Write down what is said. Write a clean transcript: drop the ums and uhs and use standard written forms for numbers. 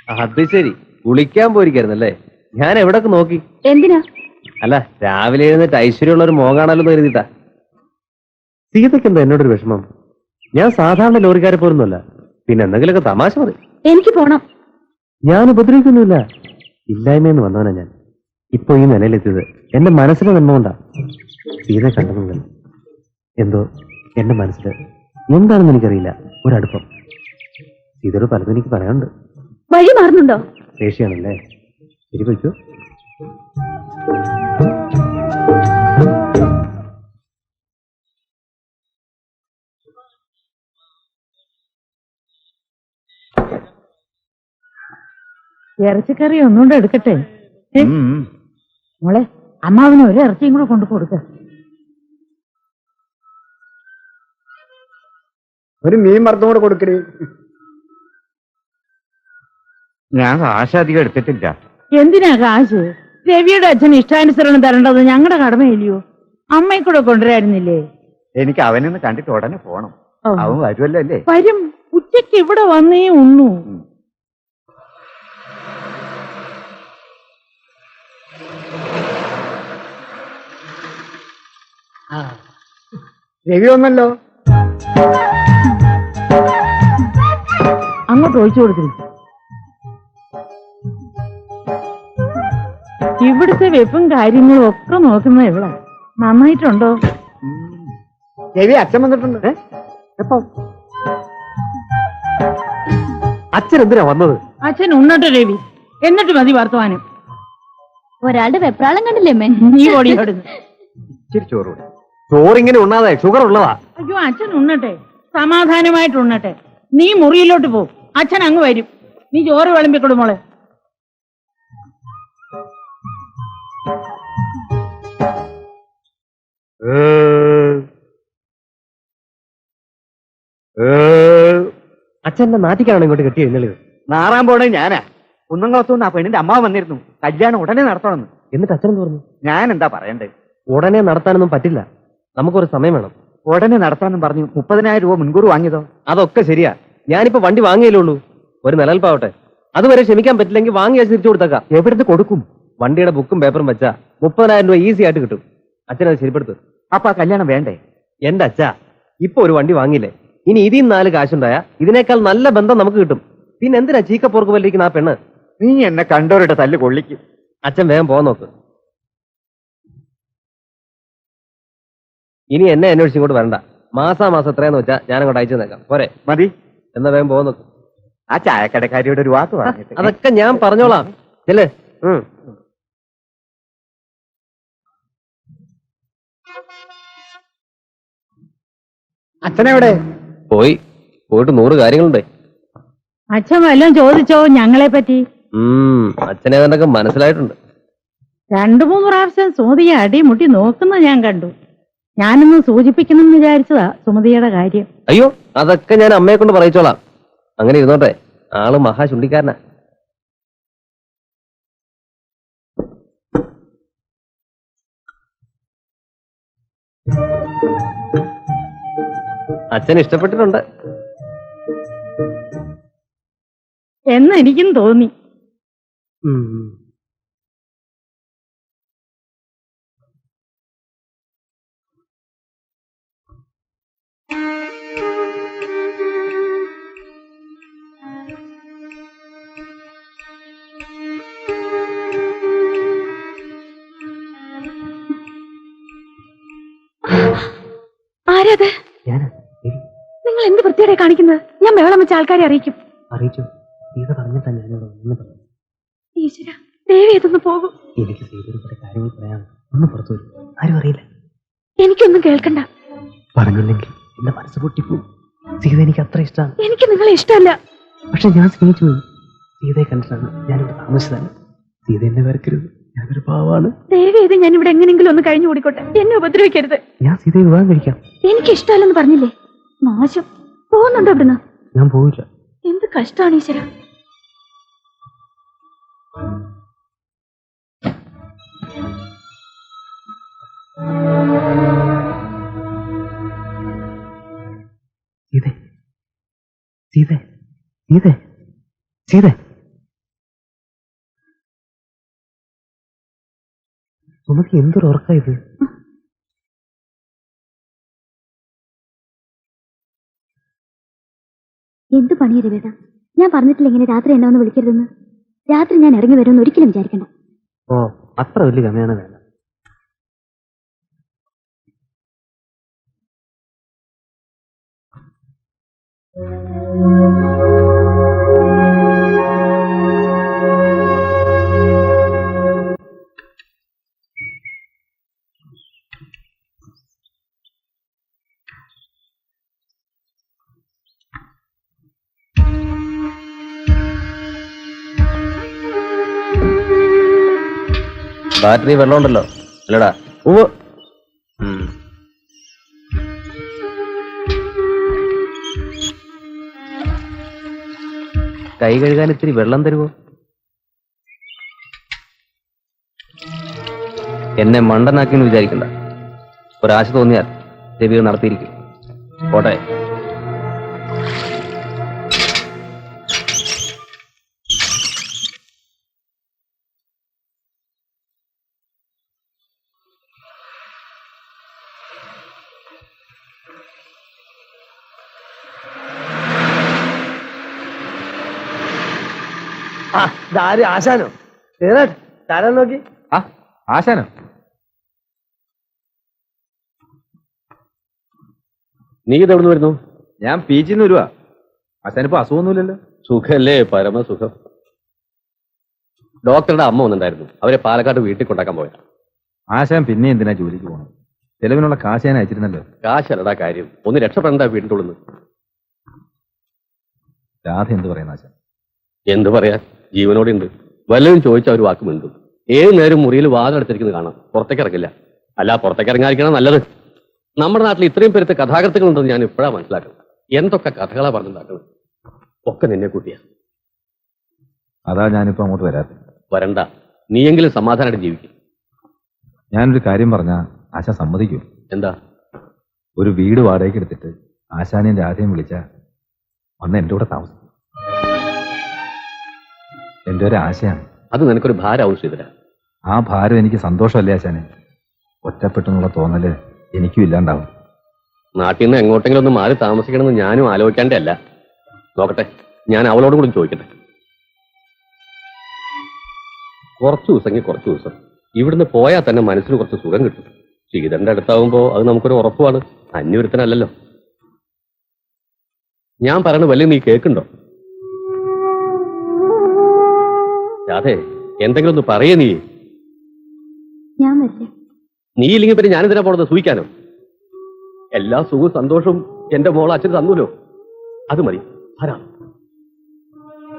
അത് ശരി, കുളിക്കാൻ പോയിരിക്കായിരുന്നല്ലേ? ഞാൻ എവിടൊക്കെ നോക്കി. എന്തിനാ? അല്ല, രാവിലെ എഴുന്നേറ്റ് ഐശ്വര്യമുള്ള ഒരു മോകാണല്ലോ എന്ന് കരുതിട്ടാ. സീതയ്ക്ക് എന്താ എന്നോടൊരു വിഷമം? ഞാൻ സാധാരണ ലോറിക്കാരെ പോലൊന്നുമല്ല. പിന്നെ എന്തെങ്കിലുമൊക്കെ തമാശ മതി. എനിക്ക് പോണം. ഞാൻ ഉപദ്രവിക്കൊന്നുമില്ല. ഇല്ലായ്മയെന്ന് വന്നവനാ ഞാൻ. ഇപ്പൊ ഈ നിലയിലെത്തിയത് എന്റെ മനസ്സിലെ നന്മകൊണ്ടാ. സീതയെ കണ്ടതും എന്തോ എന്റെ മനസ്സിൽ എന്താണെന്ന് എനിക്കറിയില്ല, ഒരടുപ്പം. സീതയോട് പലതും എനിക്ക് പറയാനുണ്ട്. വഴി മാറുന്നുണ്ടോ? ശേഷിയാണല്ലേ? ശരി, പോയിക്കോ. ഇറച്ചിക്കറി ഒന്നുകൊണ്ട് എടുക്കട്ടെ? മോളെ, അമ്മാവിന് ഒരു ഇറച്ചിയും കൂടെ കൊണ്ടു കൊടുക്ക. ഒരു മീൻ വറുത്തും കൂടെ കൊടുക്കണേ. ഞാൻ കാശ് അധികം എടുത്തിട്ടില്ല. എന്തിനാ കാശ്? രവിയുടെ അച്ഛൻ ഇഷ്ടാനുസരണം തരേണ്ടത് ഞങ്ങളുടെ കടമയില്ലയോ? അമ്മയെ കൂടെ കൊണ്ടുവരായിരുന്നില്ലേ? എനിക്ക് അവനൊന്ന് കണ്ടിട്ട് ഉടനെ പോണം. അവൻ വരുമല്ലോ അല്ലേ? വരും. ഉച്ചയ്ക്ക് ഇവിടെ വന്നേ ഒന്നു. രവി വന്നല്ലോ. അങ്ങോട്ട് ഒഴിച്ചു കൊടുത്തില്ല. ഇവിടുത്തെ വെപ്പും കാര്യങ്ങളും ഒക്കെ നോക്കുന്ന എവിടെ? നന്നായിട്ടുണ്ടോ? രവി അച്ഛൻ വന്നിട്ടുണ്ട്. എപ്പോ? അച്ഛൻ എന്തിനാ വന്നത്? അച്ഛൻ ഉണ്ണട്ടെ രവി, എന്നിട്ട് മതി വർത്തമാനം. ഒരാളുടെ വെപ്രാളം കണ്ടില്ലേ അമ്മേ? നീ ഓടിയോടുന്നു. ഇച്ചിരി ചോറ് കൂടെ. ചോറിങ്ങനെ ഉണ്ണാതെ ഷുഗർ ഉള്ളതാ. അയ്യോ, അച്ഛൻ ഉണ്ണട്ടെ, സമാധാനമായിട്ട് ഉണ്ണട്ടെ. നീ മുറിയിലോട്ട് പോ, അച്ഛൻ അങ്ങ് വരും. നീ ചോറ് വിളമ്പിക്കൊടു മോളെ. അച്ഛന്റെ നാട്ടിക്കാണ് ഇങ്ങോട്ട് കെട്ടി എഴുന്നള്ളിയത്. നാറാൻ പോണേ ഞാനാ. കുന്നംകുളത്തുനിന്ന് ആ പെണ്ണിന്റെ അമ്മാവ് വന്നിരുന്നു. കല്യാണം ഉടനെ നടത്തണമെന്ന്. എന്നിട്ട് അച്ഛൻ പറഞ്ഞു, ഞാൻ എന്താ പറയണ്ടേ? ഉടനെ നടത്താനൊന്നും പറ്റില്ല, നമുക്കൊരു സമയം വേണം. ഉടനെ നടത്താനും പറഞ്ഞു 30,000 രൂപ മുൻകൂർ വാങ്ങിയതോ? അതൊക്കെ ശരിയാ. ഞാനിപ്പോ വണ്ടി വാങ്ങിയല്ലേ ഉള്ളൂ. ഒരു നിലനിൽപ്പാവട്ടെ. അതുവരെ ക്ഷമിക്കാൻ പറ്റില്ലെങ്കിൽ വാങ്ങിയാ തിരിച്ചു കൊടുത്തേക്കാം. എവിടുന്ന് കൊടുക്കും? വണ്ടിയുടെ ബുക്കും പേപ്പറും വെച്ചാ 30,000 രൂപ ഈസി ആയിട്ട് കിട്ടും. അച്ഛനത് ശരിപ്പെടുത്തു. അപ്പൊ ആ കല്യാണം വേണ്ടേ? എന്റെ അച്ഛാ, ഇപ്പൊ ഒരു വണ്ടി വാങ്ങിയില്ലേ, ഇനി ഇതിൽ 4 കാശുണ്ടായാ ഇതിനേക്കാൾ നല്ല ബന്ധം നമുക്ക് കിട്ടും. പിന്നെ എന്തിനാ ചീക്കപ്പോർക്ക് വല്ലിരിക്കുന്ന ആ പെണ്ണ്? നീ എന്നെ കണ്ടവരുടെ തല്ല് കൊള്ളിക്കും. അച്ഛൻ വേഗം പോകാൻ നോക്ക്. ഇനി എന്നെ അന്വേഷിച്ച് ഇങ്ങോട്ട് വരണ്ട. മാസാമാസം എത്രയാന്ന് വെച്ചാ ഞാൻ അങ്ങോട്ട് അയച്ചു തന്നേക്കാം. പോരെ? മതി. എന്നാ വേഗം പോകാൻ നോക്ക്. ആ ചായക്കടക്കാരിയുടെ ഒരു വാക്ക് പറഞ്ഞിട്ട്. അതൊക്കെ ഞാൻ പറഞ്ഞോളാം. ചെല്ലേ. അച്ഛനെവിടെ? പോയിട്ട് 100 കാര്യങ്ങളുണ്ട്. അച്ഛൻ വല്ലതും ചോദിച്ചോ ഞങ്ങളെ പറ്റി? അച്ഛനെ അതൊക്കെ മനസ്സിലായിട്ടുണ്ട്. 2-3 പ്രാവശ്യം സുമതിയെ അടിമുട്ടി നോക്കുന്ന ഞാൻ കണ്ടു. ഞാനൊന്ന് സൂചിപ്പിക്കണം വിചാരിച്ചതാ സുമതിയുടെ കാര്യം. അയ്യോ, അതൊക്കെ ഞാൻ അമ്മയെ കൊണ്ട് പറയിച്ചോളാം. അങ്ങനെ ഇരുന്നോട്ടെ. ആള് മഹാ ചുണ്ടിക്കാരനാ. അച്ഛൻ ഇഷ്ടപ്പെട്ടിട്ടുണ്ട് എന്ന് എനിക്കും തോന്നി. ആരാത്? നിങ്ങൾ എന്ത് വൃത്തിയോടെ കാണിക്കുന്നത്? ഞാൻ ബഹളം വെച്ച ആൾക്കാരെ അറിയിക്കും. അറിയിച്ചു. സീത പറഞ്ഞിട്ടാ ഞാനിവിടെ ഒന്ന് പറഞ്ഞു. ഈശ്വര, ദേവി ഇതൊന്ന് പോകും. എനിക്ക് സീതയുടെ കാര്യങ്ങൾ പറയാം. ഒന്ന് പുറത്തു വരും, ആരും അറിയില്ല. എനിക്കൊന്നും കേൾക്കണ്ട. പറഞ്ഞില്ലെങ്കിൽ എന്റെ മനസ്സ് പൊട്ടിപ്പോവും. സീത എനിക്ക് അത്ര ഇഷ്ടമാണ്. എനിക്ക് നിങ്ങളെ ഇഷ്ടമല്ല. പക്ഷെ ഞാൻ സ്നേഹിച്ചു പോയി. സീതയെ കണ്ടിട്ടാണ് ഞാനിവിടെ താമസിച്ചതാണ്. സീത എന്നെ വരക്കരുത്, ഞാനൊരു പാവാണ്. ദേവി ഇത് ഞാൻ ഇവിടെ എങ്ങനെയെങ്കിലും ഒന്ന് കഴിഞ്ഞു കൂടിക്കോട്ടെ. എന്നെ ഉപദ്രവിക്കരുത്. ഞാൻ സീതയെ വിവാഹം കഴിക്കാം. എനിക്ക് ഇഷ്ടമല്ലെന്ന് പറഞ്ഞില്ലേ? നാശം. പോകുന്നുണ്ടോ ഇവിടുന്ന്? ഞാൻ പോവില്ല. എന്ത് കഷ്ടാണ് ഈശ്വര. സീതേ, സീതേ, സീതേ, സീതേ. നമുക്ക് എന്തൊരു ഉറക്കാ ഇത്? എന്ത് പണിയാ രവേട്ട? ഞാൻ പറഞ്ഞിട്ടില്ല ഇങ്ങനെ രാത്രി എന്നെ ഒന്ന് വിളിക്കരുതെന്ന്. രാത്രി ഞാൻ ഇറങ്ങി വരുമെന്ന് ഒരിക്കലും വിചാരിക്കണ്ട. ഓ, അത്ര വലിയ കമ്മയാണ് വേണ്ട. ബാറ്ററി വെള്ളമുണ്ടല്ലോ അല്ലടാ? ഉവ്വ്. കൈ കഴുകാൻ ഇത്തിരി വെള്ളം തരുമോ? എന്നെ മണ്ടനാക്കിന്ന് വിചാരിക്കണ്ട. ഒരാശ തോന്നിയാൽ രവി നടത്തിയിരിക്കും. പോട്ടെ. ആ, ഇതാര് ആശാനോ? തരാൻ നോക്കി. ആ ആശാനോ? നീ ഇതെവിടുന്ന് വരുന്നു? ഞാൻ പി ജിന്ന് വരുവാ. ആശാനിപ്പോ അസുഖമൊന്നുമില്ലല്ലോ? സുഖല്ലേ? പരമസുഖം. ഡോക്ടറുടെ അമ്മ വന്നിട്ടുണ്ടായിരുന്നു. അവരെ പാലക്കാട് വീട്ടിൽ കൊണ്ടാക്കാൻ പോയത്. ആശാൻ പിന്നെ എന്തിനാ ജോലിക്ക് പോകണം? ചെലവിനുള്ള കാശ് ഞാൻ അയച്ചിരുന്നല്ലോ. കാശല്ലടാ കാര്യം. ഒന്ന് രക്ഷപ്പെടണ്ട വീടിന്റെ ഉള്ളിൽ നിന്ന്. രാധ എന്ത് പറയുന്ന ആശാൻ? എന്ത് പറയാ, ജീവനോടെ ഉണ്ട്. വല്ലതും ചോദിച്ചാൽ ഒരു വാക്ക് മിണ്ടും. ഏത് നേരം മുറിയിൽ വാതിലടച്ചിരിക്കുന്നത് കാണാം. പുറത്തേക്ക് ഇറങ്ങില്ല. അല്ല, പുറത്തേക്ക് ഇറങ്ങാതിരിക്കണം നല്ലത്. നമ്മുടെ നാട്ടിൽ ഇത്രയും പേരത്തെ കഥാകൃത്തുക്കൾ ഉണ്ടെന്ന് ഞാൻ ഇപ്പോഴാണ് മനസ്സിലാക്കുന്നത്. എന്തൊക്കെ കഥകളാ പറഞ്ഞുണ്ടാക്കുന്നത്. ഒക്കെ നിന്നെ കൂട്ടിയാ. അതാ ഞാനിപ്പോ അങ്ങോട്ട് വരാത്ത. വരണ്ട, നീയെങ്കിലും സമാധാനമായിട്ട് ജീവിക്കും. ഞാനൊരു കാര്യം പറഞ്ഞാ ആശാൻ സമ്മതിക്കൂ? എന്താ? ഒരു വീട് വാടകയ്ക്ക് എടുത്തിട്ട് ആശാനെയും രാധയും വിളിച്ച വന്ന് എന്റെ കൂടെ താമസിക്കും. എന്റെ ഒരു ആശയാണ്. അത് നിനക്കൊരു ഭാരമാവും ശ്രീധര. ആ ഭാരം എനിക്ക് സന്തോഷമല്ലേ ആശാനെ? ഒറ്റപ്പെട്ടെന്നുള്ള തോന്നല് എനിക്കും ഇല്ലാണ്ടാവും. നാട്ടിൽ നിന്ന് എങ്ങോട്ടെങ്കിലും ഒന്ന് മാറി താമസിക്കണമെന്ന് ഞാനും ആലോചിക്കാണ്ടേ അല്ല. നോക്കട്ടെ, ഞാൻ അവളോടും കൂടി ചോദിക്കട്ടെ. കുറച്ചു ദിവസമെങ്കിൽ കുറച്ചു ദിവസം ഇവിടുന്ന് പോയാൽ തന്നെ മനസ്സിന് കുറച്ച് സുഖം കിട്ടും. ശ്രീധരന്റെ അടുത്താവുമ്പോ അത് നമുക്കൊരു ഉറപ്പുമാണ്. അന്യൊരുത്തനല്ലല്ലോ. ഞാൻ പറയണ വല്ല നീ കേൾക്കുണ്ടോ? രാധേ, എന്തെങ്കിലും ഒന്ന് പറയേ നീ. ഞാൻ വരില്ല. നീ ഇല്ലെങ്കിൽ പിന്നെ ഞാനെന്തിനാ പോണത്? സൂഹിക്കാനോ? എല്ലാ സുഖവും സന്തോഷവും എന്റെ മോൾ അച്ഛൻ തന്നൂലോ. അത് മതി. ധാരാളം.